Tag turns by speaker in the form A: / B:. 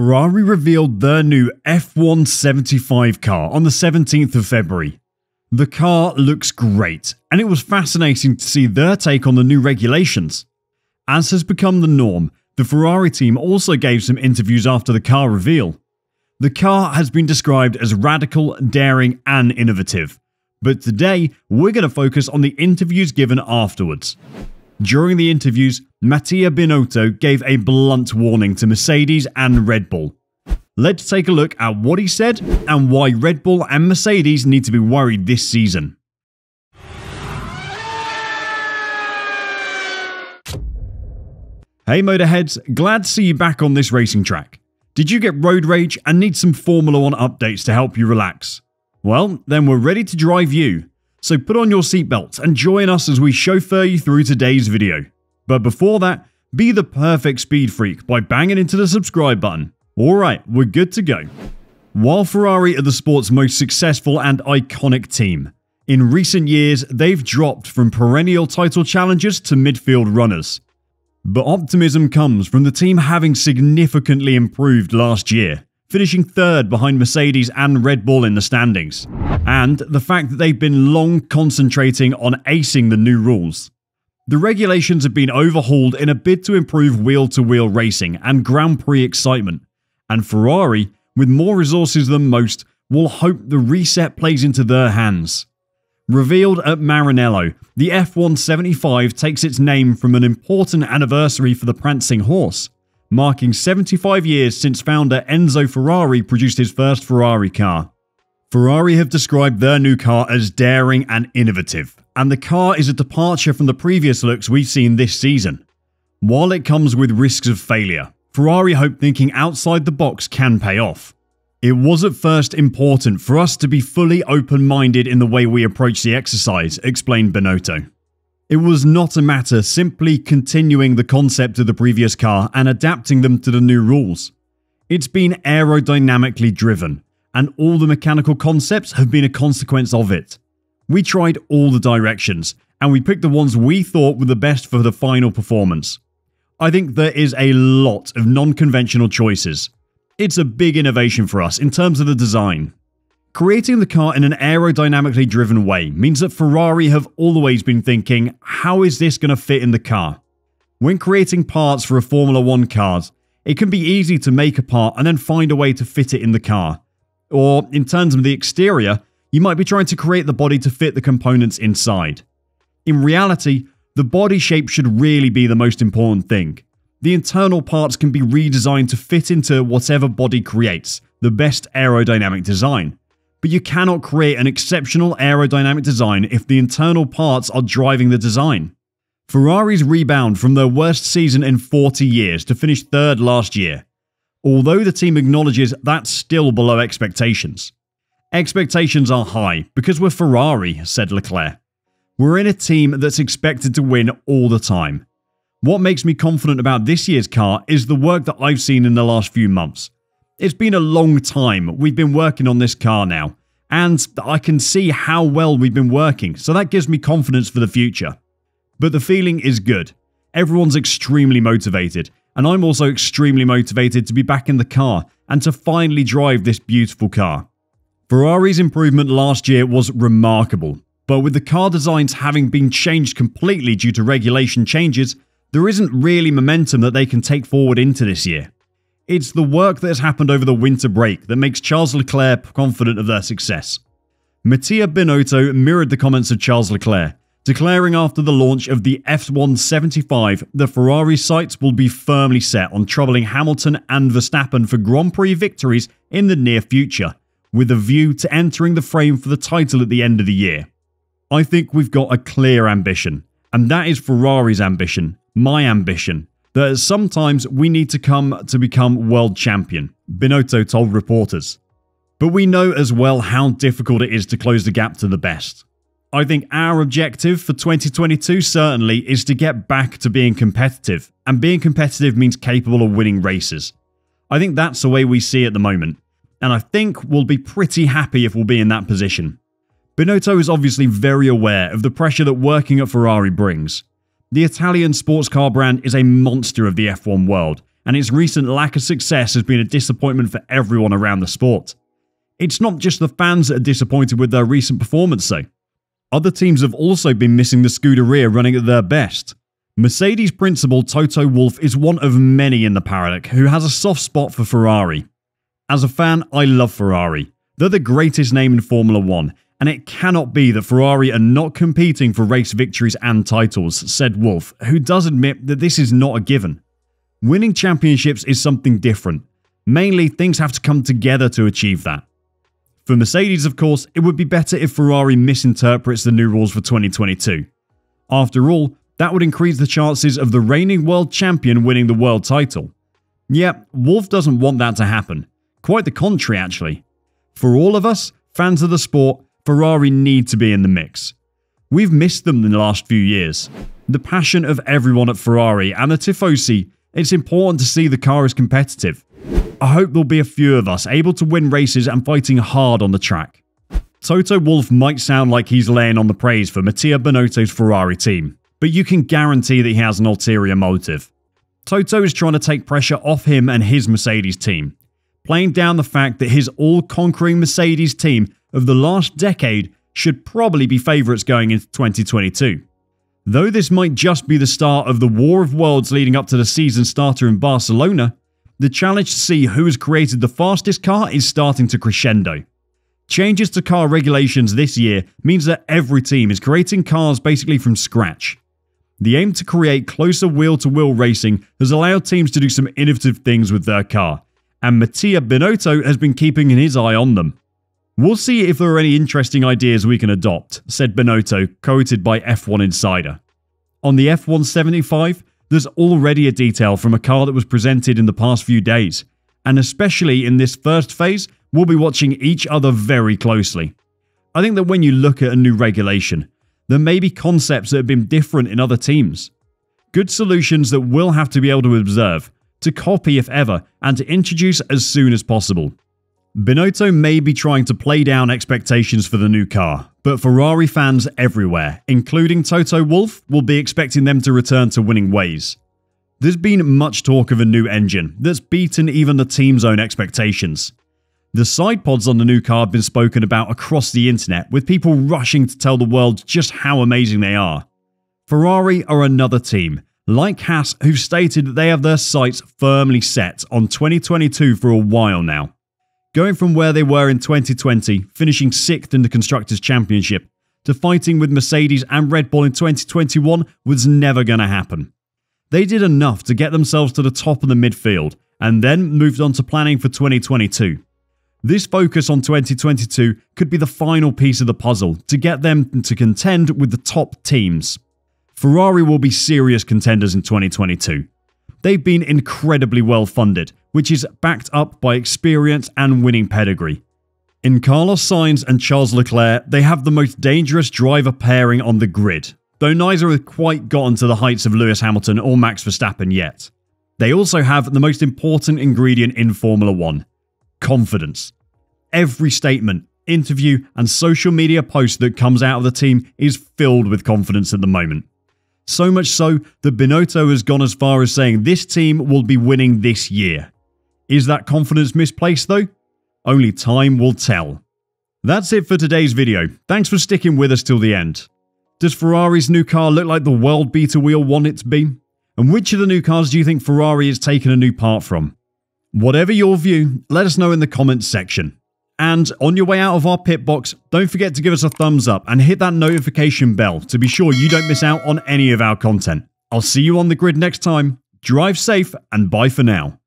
A: Ferrari revealed their new F175 car on the 17th of February. The car looks great, and it was fascinating to see their take on the new regulations. As has become the norm, the Ferrari team also gave some interviews after the car reveal. The car has been described as radical, daring, and innovative, but today we're going to focus on the interviews given afterwards. During the interviews, Mattia Binotto gave a blunt warning to Mercedes and Red Bull. Let's take a look at what he said and why Red Bull and Mercedes need to be worried this season. Hey motorheads, glad to see you back on this racing track. Did you get road rage and need some Formula 1 updates to help you relax? Well, then we're ready to drive you. So put on your seatbelt and join us as we chauffeur you through today's video. But before that, be the perfect speed freak by banging into the subscribe button. Alright, we're good to go. While Ferrari are the sport's most successful and iconic team, in recent years they've dropped from perennial title challengers to midfield runners. But optimism comes from the team having significantly improved last year, finishing third behind Mercedes and Red Bull in the standings, and the fact that they've been long concentrating on acing the new rules. The regulations have been overhauled in a bid to improve wheel-to-wheel racing and Grand Prix excitement, and Ferrari, with more resources than most, will hope the reset plays into their hands. Revealed at Maranello, the F175 takes its name from an important anniversary for the prancing horse, marking 75 years since founder Enzo Ferrari produced his first Ferrari car. Ferrari have described their new car as daring and innovative, and the car is a departure from the previous looks we've seen this season. While it comes with risks of failure, Ferrari hope thinking outside the box can pay off. It was at first important for us to be fully open-minded in the way we approach the exercise, explained Binotto. It was not a matter simply continuing the concept of the previous car and adapting them to the new rules. It's been aerodynamically driven, and all the mechanical concepts have been a consequence of it. We tried all the directions, and we picked the ones we thought were the best for the final performance. I think there is a lot of non-conventional choices. It's a big innovation for us in terms of the design. Creating the car in an aerodynamically driven way means that Ferrari have always been thinking, how is this going to fit in the car? When creating parts for a Formula 1 car, it can be easy to make a part and then find a way to fit it in the car. Or, in terms of the exterior, you might be trying to create the body to fit the components inside. In reality, the body shape should really be the most important thing. The internal parts can be redesigned to fit into whatever body creates the best aerodynamic design. But you cannot create an exceptional aerodynamic design if the internal parts are driving the design. Ferrari's rebound from their worst season in 40 years to finish third last year, although the team acknowledges that's still below expectations. Expectations are high because we're Ferrari, said Leclerc. We're in a team that's expected to win all the time. What makes me confident about this year's car is the work that I've seen in the last few months. It's been a long time we've been working on this car now, and I can see how well we've been working, so that gives me confidence for the future. But the feeling is good. Everyone's extremely motivated, and I'm also extremely motivated to be back in the car and to finally drive this beautiful car. Ferrari's improvement last year was remarkable, but with the car designs having been changed completely due to regulation changes, there isn't really momentum that they can take forward into this year. It's the work that has happened over the winter break that makes Charles Leclerc confident of their success. Mattia Binotto mirrored the comments of Charles Leclerc, declaring after the launch of the F175 that Ferrari's sights will be firmly set on troubling Hamilton and Verstappen for Grand Prix victories in the near future, with a view to entering the frame for the title at the end of the year. I think we've got a clear ambition, and that is Ferrari's ambition, my ambition, that sometimes we need to become world champion, Binotto told reporters. But we know as well how difficult it is to close the gap to the best. I think our objective for 2022 certainly is to get back to being competitive, and being competitive means capable of winning races. I think that's the way we see it at the moment, and I think we'll be pretty happy if we'll be in that position. Binotto is obviously very aware of the pressure that working at Ferrari brings. The Italian sports car brand is a monster of the F1 world, and its recent lack of success has been a disappointment for everyone around the sport. It's not just the fans that are disappointed with their recent performance though. Other teams have also been missing the Scuderia running at their best. Mercedes principal Toto Wolff is one of many in the paddock who has a soft spot for Ferrari. As a fan, I love Ferrari. They're the greatest name in Formula 1, and it cannot be that Ferrari are not competing for race victories and titles, said Wolff, who does admit that this is not a given. Winning championships is something different. Mainly, things have to come together to achieve that. For Mercedes, of course, it would be better if Ferrari misinterprets the new rules for 2022. After all, that would increase the chances of the reigning world champion winning the world title. Yep, Wolff doesn't want that to happen. Quite the contrary, actually. For all of us, fans of the sport, Ferrari need to be in the mix. We've missed them in the last few years. The passion of everyone at Ferrari and the Tifosi, it's important to see the car as competitive. I hope there'll be a few of us able to win races and fighting hard on the track. Toto Wolff might sound like he's laying on the praise for Mattia Binotto's Ferrari team, but you can guarantee that he has an ulterior motive. Toto is trying to take pressure off him and his Mercedes team, playing down the fact that his all-conquering Mercedes team of the last decade should probably be favourites going into 2022. Though this might just be the start of the War of Worlds leading up to the season starter in Barcelona, the challenge to see who has created the fastest car is starting to crescendo. Changes to car regulations this year means that every team is creating cars basically from scratch. The aim to create closer wheel-to-wheel racing has allowed teams to do some innovative things with their car, and Mattia Binotto has been keeping his eye on them. We'll see if there are any interesting ideas we can adopt, said Binotto, quoted by F1 Insider. On the F175, there's already a detail from a car that was presented in the past few days, and especially in this first phase, we'll be watching each other very closely. I think that when you look at a new regulation, there may be concepts that have been different in other teams. Good solutions that we'll have to be able to observe, to copy if ever, and to introduce as soon as possible. Binotto may be trying to play down expectations for the new car, but Ferrari fans everywhere, including Toto Wolff, will be expecting them to return to winning ways. There's been much talk of a new engine that's beaten even the team's own expectations. The side pods on the new car have been spoken about across the internet, with people rushing to tell the world just how amazing they are. Ferrari are another team, like Haas, who've stated that they have their sights firmly set on 2022 for a while now. Going from where they were in 2020, finishing 6th in the Constructors' Championship, to fighting with Mercedes and Red Bull in 2021 was never going to happen. They did enough to get themselves to the top of the midfield, and then moved on to planning for 2022. This focus on 2022 could be the final piece of the puzzle to get them to contend with the top teams. Ferrari will be serious contenders in 2022. They've been incredibly well funded, which is backed up by experience and winning pedigree. In Carlos Sainz and Charles Leclerc, they have the most dangerous driver pairing on the grid, though neither have quite gotten to the heights of Lewis Hamilton or Max Verstappen yet. They also have the most important ingredient in Formula 1: confidence. Every statement, interview, and social media post that comes out of the team is filled with confidence at the moment. So much so that Binotto has gone as far as saying this team will be winning this year. Is that confidence misplaced though? Only time will tell. That's it for today's video. Thanks for sticking with us till the end. Does Ferrari's new car look like the world beater we all want it to be? And which of the new cars do you think Ferrari has taken a new part from? Whatever your view, let us know in the comments section. And on your way out of our pit box, don't forget to give us a thumbs up and hit that notification bell to be sure you don't miss out on any of our content. I'll see you on the grid next time. Drive safe and bye for now.